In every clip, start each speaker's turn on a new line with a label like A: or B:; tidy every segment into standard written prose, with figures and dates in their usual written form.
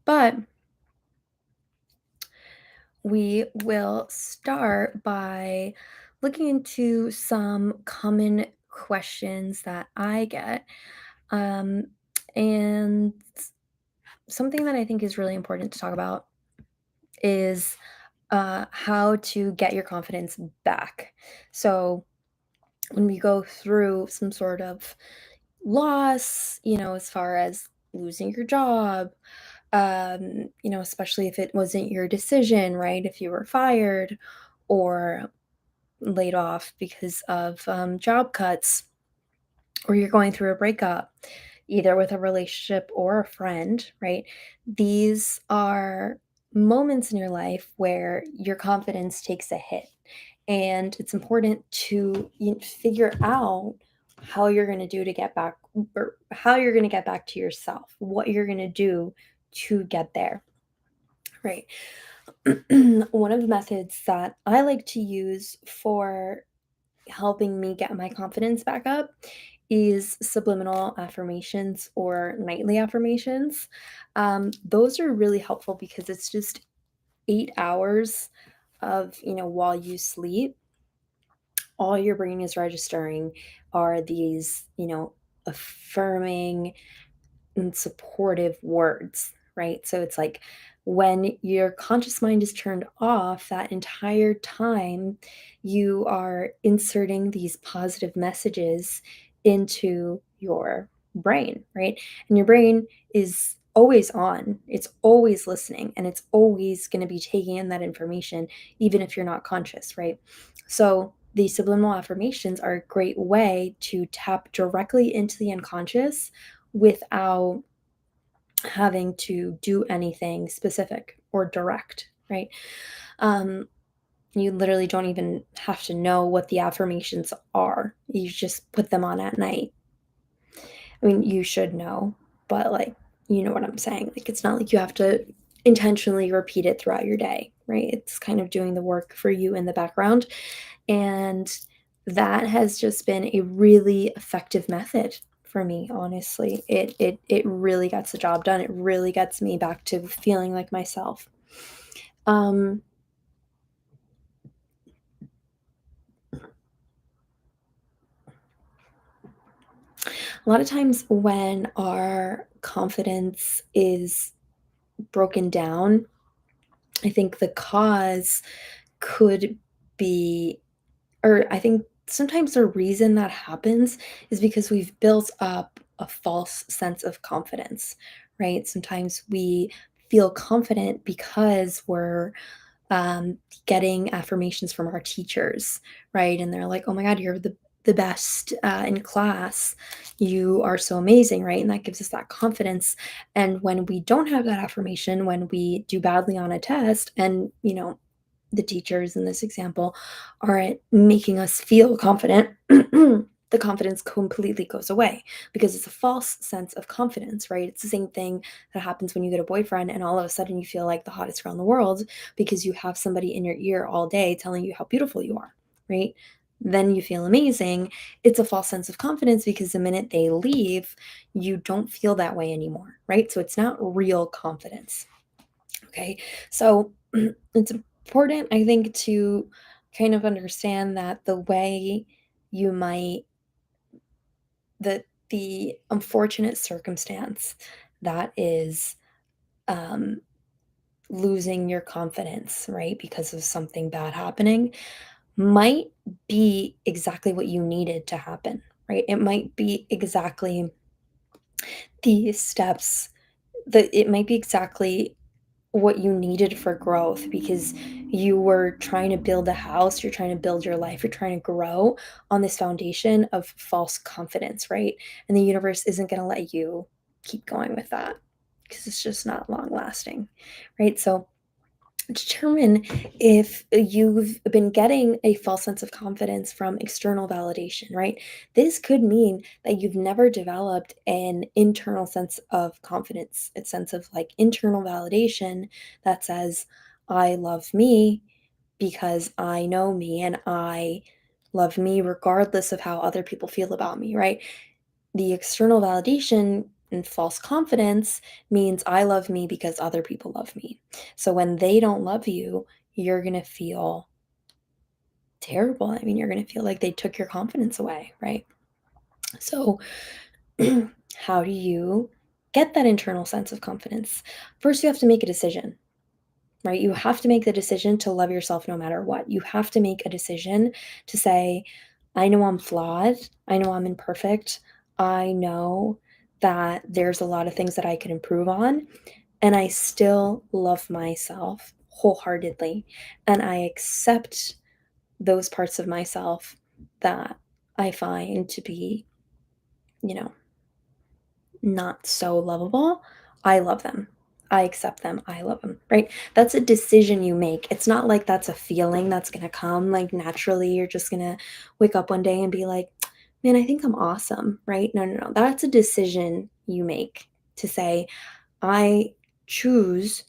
A: But we will start by looking into some common questions that I get. Um, and something that I think is really important to talk about is how to get your confidence back. So, when we go through some sort of loss, as far as losing your job, especially if it wasn't your decision, right? If you were fired or laid off because of job cuts, or you're going through a breakup, either with a relationship or a friend, right? These are moments in your life where your confidence takes a hit. And it's important to figure out how you're going to do to get back, or how you're going to get back to yourself, what you're going to do to get there, right? One of the methods that I like to use for helping me get my confidence back up is subliminal affirmations or nightly affirmations. Those are really helpful because it's just 8 hours of, while you sleep, all your brain is registering are these, affirming and supportive words, right? So it's like when your conscious mind is turned off, that entire time you are inserting these positive messages into your brain, right? And your brain is always on, it's always listening, and it's always going to be taking in that information, even if you're not conscious, right? So these subliminal affirmations are a great way to tap directly into the unconscious without having to do anything specific or direct, right? Um, you literally don't even have to know what the affirmations are. You just put them on at night. I mean, you should know, but like, you know what I'm saying? Like, it's not like you have to intentionally repeat it throughout your day, right? It's kind of doing the work for you in the background. And that has just been a really effective method for me, honestly. It really gets the job done. It really gets me back to feeling like myself. Um, a lot of times when our confidence is broken down, I think the cause could be, or I think sometimes the reason that happens is because we've built up a false sense of confidence, right? Sometimes we feel confident because we're getting affirmations from our teachers, right? And they're like, "Oh my God, you're the best in class. You are so amazing," right? And that gives us that confidence. And when we don't have that affirmation, when we do badly on a test, and the teachers in this example aren't making us feel confident, the confidence completely goes away because it's a false sense of confidence, right? It's the same thing that happens when you get a boyfriend and all of a sudden you feel like the hottest girl in the world because you have somebody in your ear all day telling you how beautiful you are, right? Then you feel amazing. It's a false sense of confidence because the minute they leave, you don't feel that way anymore, right? So it's not real confidence. Okay. So it's important, I think, to kind of understand that the way you might, the unfortunate circumstance that is um, losing your confidence, right, because of something bad happening, might be exactly what you needed to happen, right? It might be exactly the steps that it might be exactly what you needed for growth because you were trying to build a house, you're trying to build your life, you're trying to grow on this foundation of false confidence, right? And the universe isn't going to let you keep going with that because it's just not long lasting, right? So determine if you've been getting a false sense of confidence from external validation, right? This could mean that you've never developed an internal sense of confidence, a sense of like internal validation that says, I love me because I know me and I love me regardless of how other people feel about me, right? The external validation And false confidence means I love me because other people love me. So when they don't love you, you're going to feel terrible. I mean, you're going to feel like they took your confidence away, right? So, how do you get that internal sense of confidence? First, you have to make a decision, right? You have to make the decision to love yourself no matter what. You have to make a decision to say, I know I'm flawed. I know I'm imperfect. I know that there's a lot of things that I could improve on, and I still love myself wholeheartedly. And I accept those parts of myself that I find to be, you know, not so lovable. I love them. I accept them. I love them, right? That's a decision you make. It's not like that's a feeling that's going to come like naturally. You're just going to wake up one day and be like, man, I think I'm awesome, right? No, no, no. That's a decision you make to say, I choose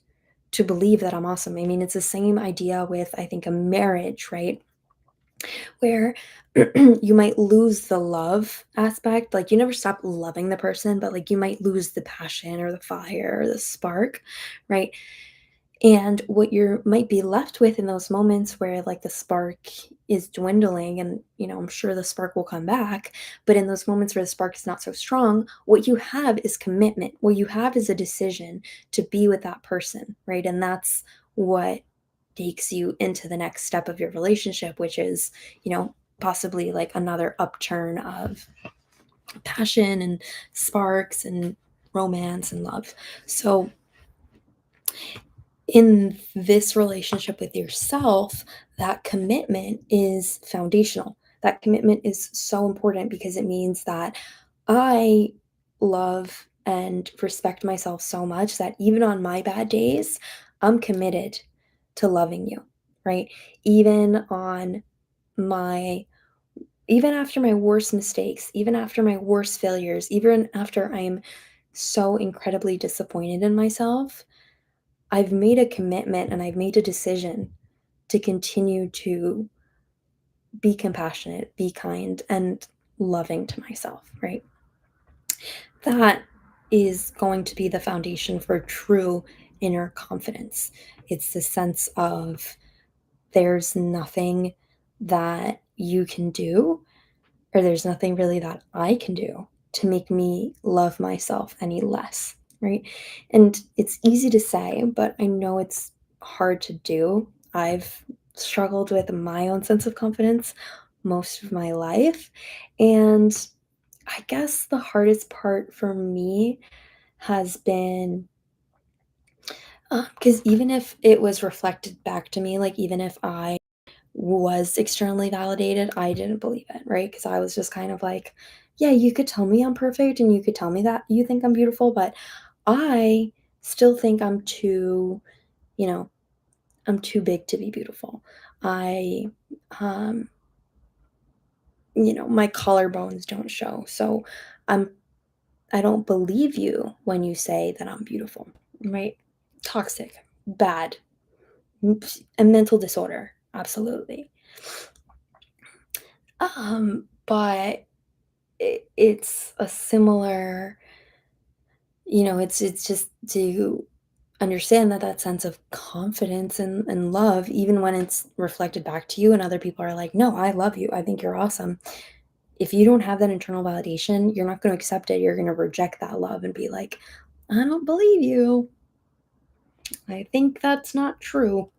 A: to believe that I'm awesome. I mean, it's the same idea with, I think, a marriage, right? Where you might lose the love aspect. Like, you never stop loving the person, but like you might lose the passion or the fire or the spark, right? And what you might be left with in those moments where like the spark is dwindling, and I'm sure the spark will come back, but in those moments where the spark is not so strong, what you have is commitment. What you have is a decision to be with that person, right? And that's what takes you into the next step of your relationship, which is, possibly like another upturn of passion and sparks and romance and love. So in this relationship with yourself, that commitment is foundational. That commitment is so important because it means that I love and respect myself so much that even on my bad days, I'm committed to loving you, right? Even on my even after my worst mistakes, even after my worst failures, even after I'm so incredibly disappointed in myself, I've made a commitment and I've made a decision to continue to be compassionate, be kind, and loving to myself, right? That is going to be the foundation for true inner confidence. It's the sense of there's nothing that you can do, or there's nothing really that I can do to make me love myself any less, right? And it's easy to say, but I know it's hard to do. I've struggled with my own sense of confidence most of my life. And I guess the hardest part for me has been because even if it was reflected back to me, like even if I was externally validated, I didn't believe it, right? Because I was just kind of like, yeah, you could tell me I'm perfect and you could tell me that you think I'm beautiful, but I still think you know, I'm too big to be beautiful. I, um, my collarbones don't show. So I'm, I don't believe you when you say that I'm beautiful, right? Toxic, bad, a mental disorder. Absolutely. But it's a similar, it's just to understand that that sense of confidence and love, even when it's reflected back to you and other people are like, no, I love you, I think you're awesome. If you don't have that internal validation, you're not going to accept it. You're going to reject that love and be like, I don't believe you. I think that's not true,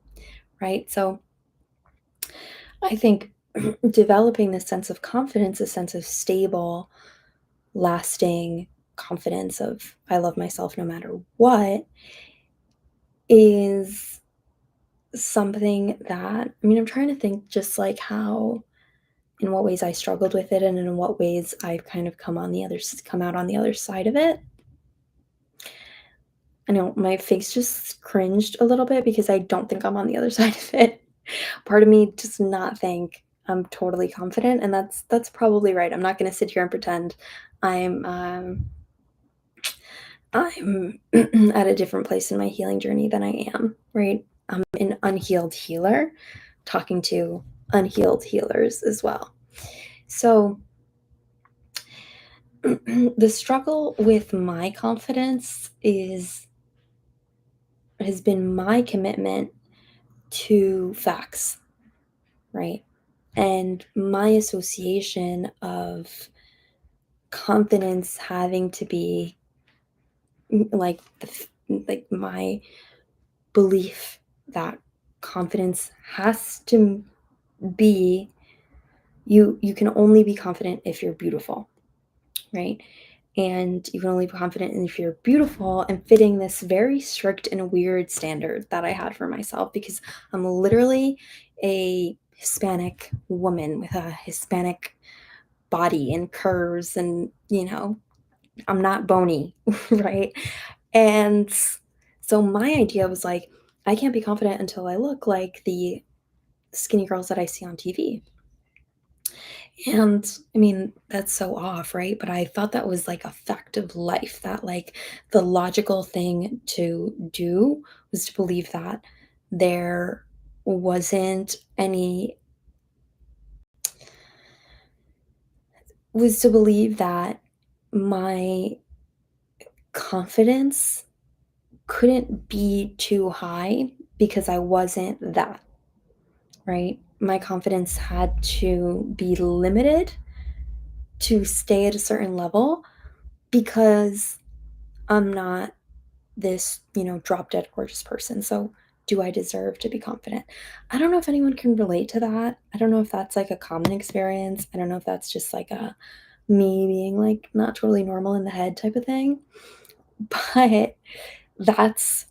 A: right? So I think developing this sense of confidence, a sense of stable, lasting confidence of I love myself no matter what, is something that, I mean, I'm trying to think just like how in what ways I struggled with it and in what ways I've kind of come out on the other side of it. I know my face just cringed a little bit because I don't think I'm on the other side of it. Part of me does not think I'm totally confident, and that's probably right. I'm not going to sit here and pretend I'm I'm at a different place in my healing journey than I am, right? I'm an unhealed healer talking to unhealed healers as well. So The struggle with my confidence is has been my commitment to facts, right? And my association of confidence having to be like like my belief that confidence has to be you can only be confident if you're beautiful, right? And you can only be confident if you're beautiful and fitting this very strict and weird standard that I had for myself because I'm literally a Hispanic woman with a Hispanic body and curves and, I'm not bony, right? And so my idea was like, I can't be confident until I look like the skinny girls that I see on TV. And I mean, that's so off, right? But I thought that was like a fact of life, that like the logical thing to do was to believe that there wasn't any, was to believe that my confidence couldn't be too high because I wasn't that, right? My confidence had to be limited to stay at a certain level because I'm not this, drop dead gorgeous person. So, do I deserve to be confident? I don't know if anyone can relate to that. I don't know if that's like a common experience. I don't know if that's just like a me being like not totally normal in the head type of thing. But that's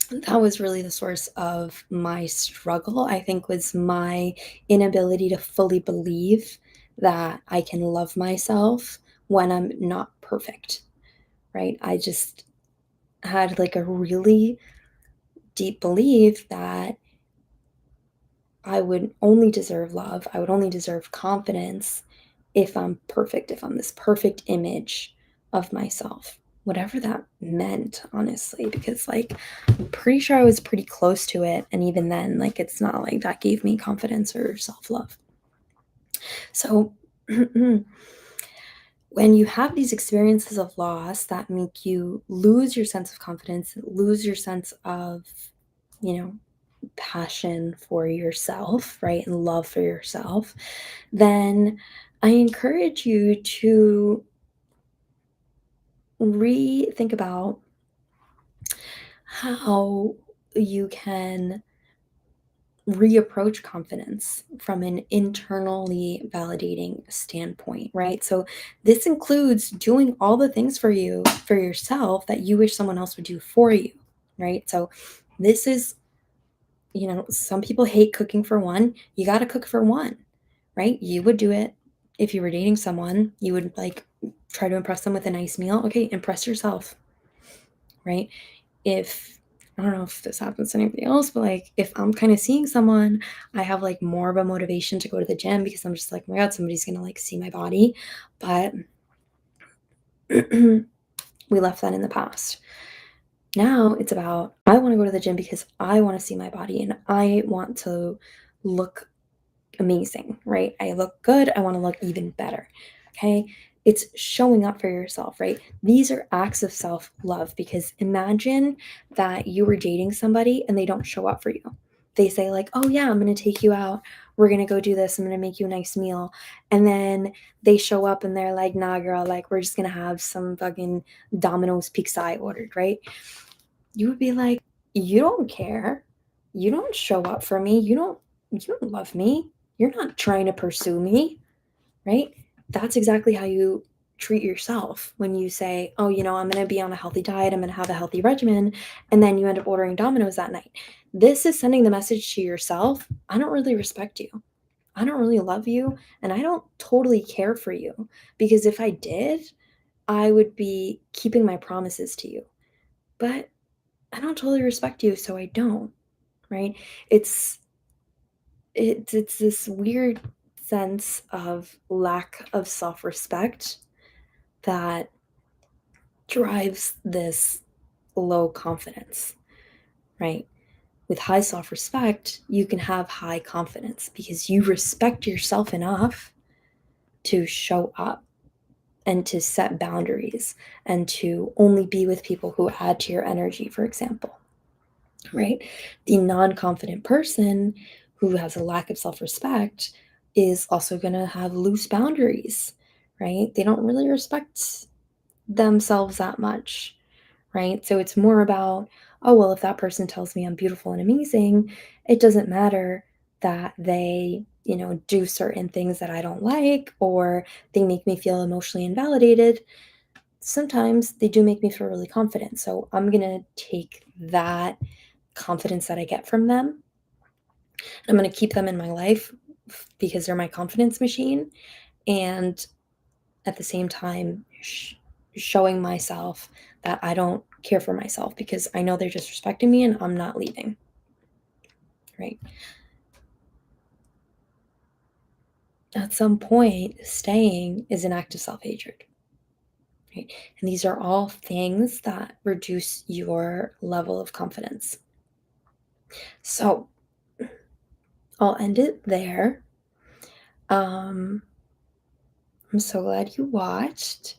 A: that was really the source of my struggle, I think, was my inability to fully believe that I can love myself when I'm not perfect, right? I just had like a really deep belief that I would only deserve love, I would only deserve confidence if I'm perfect, if I'm this perfect image of myself, whatever that meant, honestly, because like I'm pretty sure I was pretty close to it. And even then, like it's not like that gave me confidence or self love. So, when you have these experiences of loss that make you lose your sense of confidence, lose your sense of, you know, passion for yourself, right? And love for yourself, then I encourage you to rethink about how you can reapproach confidence from an internally validating standpoint, right? So this includes doing all the things for you, for yourself, that you wish someone else would do for you, right? So this is, some people hate cooking for one. You got to cook for one, right? You would do it if you were dating someone. You would like try to impress them with a nice meal. Okay, impress yourself, right? If I don't know if this happens to anybody else, but like if I'm kind of seeing someone, I have like more of a motivation to go to the gym because I'm just like, oh my God, somebody's gonna like see my body. But we left that in the past. Now it's about I want to go to the gym because I want to see my body and I want to look amazing, right? I look good. I want to look even better. Okay. It's showing up for yourself, right? These are acts of self love because imagine that you were dating somebody and they don't show up for you. They say, like, oh, yeah, I'm going to take you out. We're going to go do this. I'm going to make you a nice meal. And then they show up and they're like, nah, girl, like, we're just going to have some fucking Domino's pizza I ordered, right? You would be like, you don't care. You don't show up for me. You don't love me. You're not trying to pursue me, right? That's exactly how you treat yourself when you say, "Oh, I'm going to be on a healthy diet. I'm going to have a healthy regimen." And then you end up ordering Domino's that night. This is sending the message to yourself, I don't really respect you. I don't really love you. And I don't totally care for you. Because if I did, I would be keeping my promises to you. But I don't totally respect you, so I don't, right? It's it's this weird sense of lack of self-respect that drives this low confidence, right? With high self-respect, you can have high confidence because you respect yourself enough to show up, and to set boundaries and to only be with people who add to your energy, for example, right? The non confident person who has a lack of self respect is also going to have loose boundaries, right? They don't really respect themselves that much, right? So it's more about, oh, well, if that person tells me I'm beautiful and amazing, it doesn't matter that they, do certain things that I don't like or they make me feel emotionally invalidated. Sometimes they do make me feel really confident. So I'm going to take that confidence that I get from them. I'm going to keep them in my life because they're my confidence machine. And at the same time, showing myself that I don't care for myself because I know they're disrespecting me and I'm not leaving. Right. At some point, staying is an act of self hatred. Right. And these are all things that reduce your level of confidence. So I'll end it there. Um, I'm so glad you watched.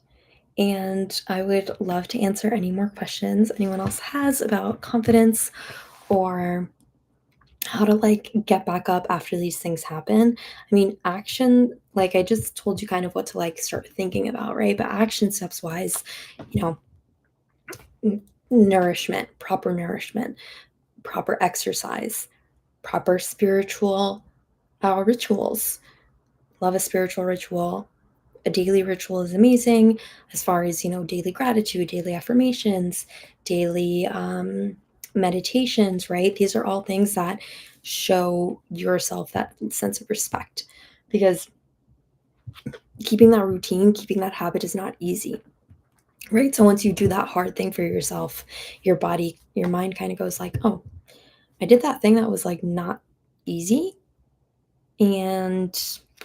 A: And I would love to answer any more questions anyone else has about confidence or how to get back up after these things happen. I mean, action, like I just told you kind of what to start thinking about, right? But action steps wise, you know, nourishment, proper exercise, proper spiritual rituals. Love a spiritual ritual. A daily ritual is amazing as far as, daily gratitude, daily affirmations, daily meditations, right? These are all things that show yourself that sense of respect because keeping that routine, keeping that habit is not easy, right? So once you do that hard thing for yourself, your body, your mind kind of goes like, oh, I did that thing that was not easy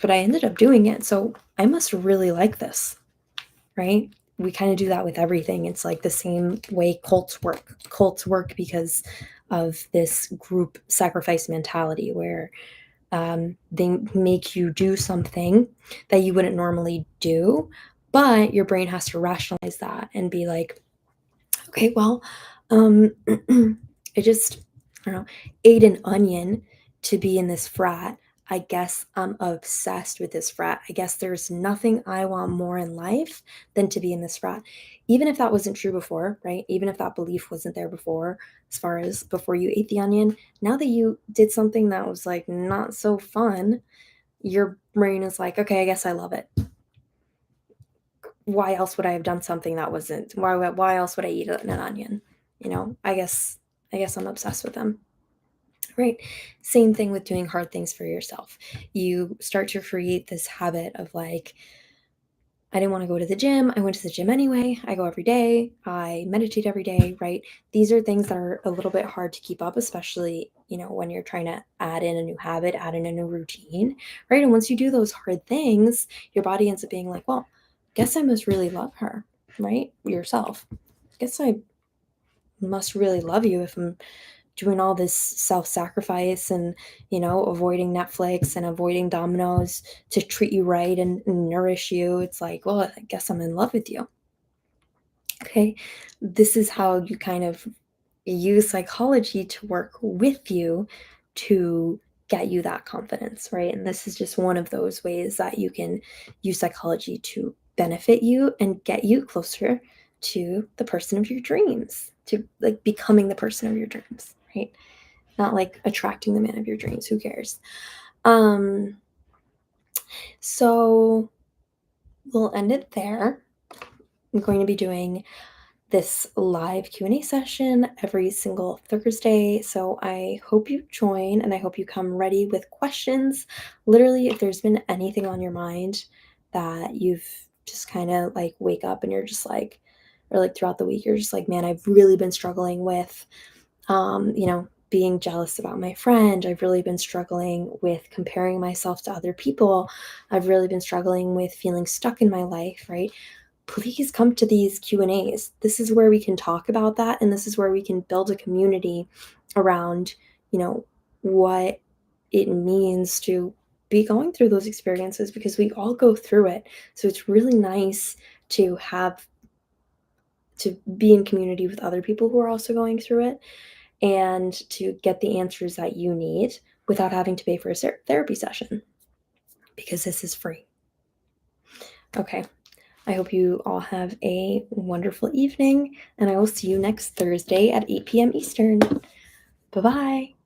A: but I ended up doing it. So I must really like this, right? We kind of do that with everything. It's like the same way cults work. Cults work because of this group sacrifice mentality where they make you do something that you wouldn't normally do, but your brain has to rationalize that and be like, okay, well, um, I just, I don't know, ate an onion to be in this frat. I guess I'm obsessed with this frat. I guess there's nothing I want more in life than to be in this frat. Even if that wasn't true before, right? Even if that belief wasn't there before, as far as before you ate the onion, now that you did something that was not so fun, your brain is like, okay, I guess I love it. Why else would I have done something that wasn't? Why else would I eat an onion? I guess I'm obsessed with them. Right. Same thing with doing hard things for yourself. You start to create this habit of I didn't want to go to the gym. I went to the gym anyway. I go every day. I meditate every day, right? These are things that are a little bit hard to keep up, especially, when you're trying to add in a new habit, add in a new routine, right? And once you do those hard things, your body ends up being like, well, guess I must really love her, right? Yourself. Guess I must really love you if I'm doing all this self-sacrifice and avoiding Netflix and avoiding Domino's to treat you right and nourish you. It's like, well, I guess I'm in love with you. Okay, this is how you kind of use psychology to work with you to get you that confidence, right? And this is just one of those ways that you can use psychology to benefit you and get you closer to the person of your dreams, to becoming the person of your dreams, right? Not attracting the man of your dreams. Who cares? Um, so we'll end it there. I'm going to be doing this live Q&A session every single Thursday. So I hope you join and I hope you come ready with questions. Literally, if there's been anything on your mind that you've just kind of wake up and you're just or throughout the week, you're just man, I've really been struggling with being jealous about my friend. I've really been struggling with comparing myself to other people. I've really been struggling with feeling stuck in my life, right? Please come to these Q&As. This is where we can talk about that and this is where we can build a community around, what it means to be going through those experiences because we all go through it. So it's really nice to have to be in community with other people who are also going through it and to get the answers that you need without having to pay for a therapy session because this is free. Okay. I hope you all have a wonderful evening, and I will see you next Thursday at 8 p.m. Eastern. Bye bye.